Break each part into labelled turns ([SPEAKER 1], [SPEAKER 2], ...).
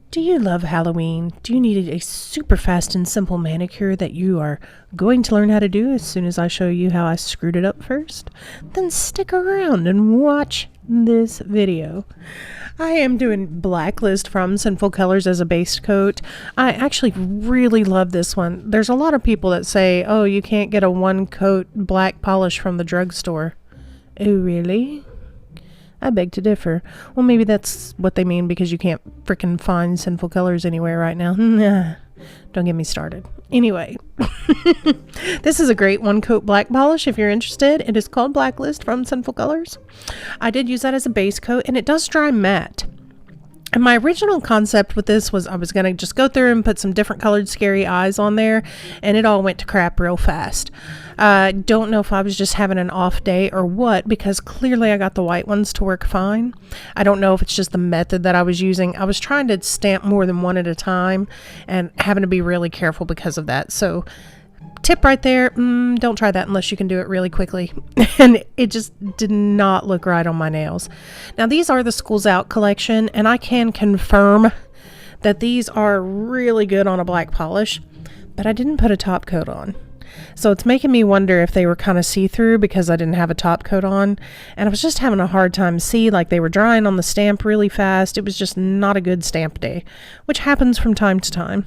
[SPEAKER 1] Do you love Halloween? Do you need a super fast and simple manicure that you are going to learn how to do as soon as I show you how I screwed it up first? Then stick around and watch this video. I am doing Blacklist from Sinful Colors as a base coat. I actually really love this one. There's a lot of people that say, oh, you can't get a one coat black polish from the drugstore. Oh, really? I beg to differ. Well, maybe that's what they mean because you can't frickin' find Sinful Colors anywhere right now. Don't get me started. Anyway, this is a great one coat black polish if you're interested. It is called Blacklist from Sinful Colors. I did use that as a base coat and it does dry matte. And my original concept with this was I was going to just go through and put some different colored scary eyes on there, and it all went to crap real fast. Don't know if I was just having an off day or what, because clearly I got the white ones to work fine. I don't know if it's just the method that I was using. I was trying to stamp more than one at a time and having to be really careful because of that. So tip right there, don't try that unless you can do it really quickly. And it just did not look right on my nails. Now these are the Schools Out collection, and I can confirm that these are really good on a black polish, but I didn't put a top coat on. So it's making me wonder if they were kind of see-through because I didn't have a top coat on, and I was just having a hard time like they were drying on the stamp really fast. It was just not a good stamp day, which happens from time to time.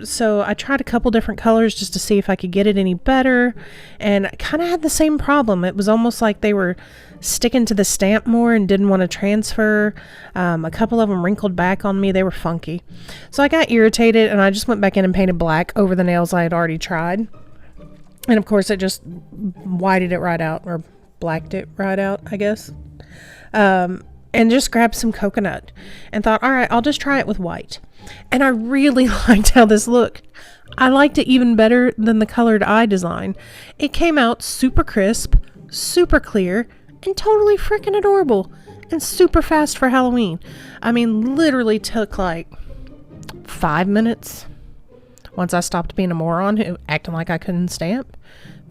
[SPEAKER 1] So I tried a couple different colors just to see if I could get it any better, and I kind of had the same problem. It was almost like they were sticking to the stamp more and didn't want to transfer. A couple of them wrinkled back on me. They were funky. So I got irritated and I just went back in and painted black over the nails I had already tried. And of course it just whited it right out, or blacked it right out, I guess. And just grabbed some coconut and thought, all right, I'll just try it with white. And I really liked how this looked. I liked it even better than the colored eye design. It came out super crisp, super clear, and totally freaking adorable, and super fast for Halloween. I mean, literally took like 5 minutes. Once I stopped being a moron, acting like I couldn't stamp.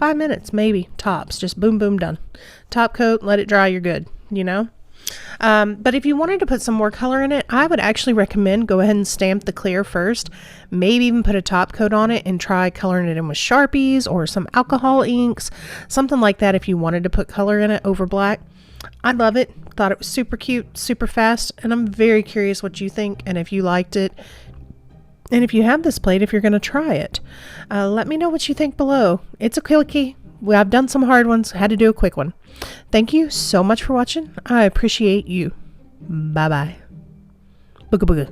[SPEAKER 1] 5 minutes, maybe, tops. Just boom, boom, done. Top coat, let it dry, you're good, you know? But if you wanted to put some more color in it, I would actually recommend go ahead and stamp the clear first, maybe even put a top coat on it and try coloring it in with Sharpies or some alcohol inks, something like that if you wanted to put color in it over black. I love it. Thought it was super cute, super fast, and I'm very curious what you think and if you liked it. And if you have this plate, if you're going to try it, let me know what you think below. It's a quickie. Well, I've done some hard ones, had to do a quick one. Thank you so much for watching. I appreciate you. Bye-bye. Booga booga.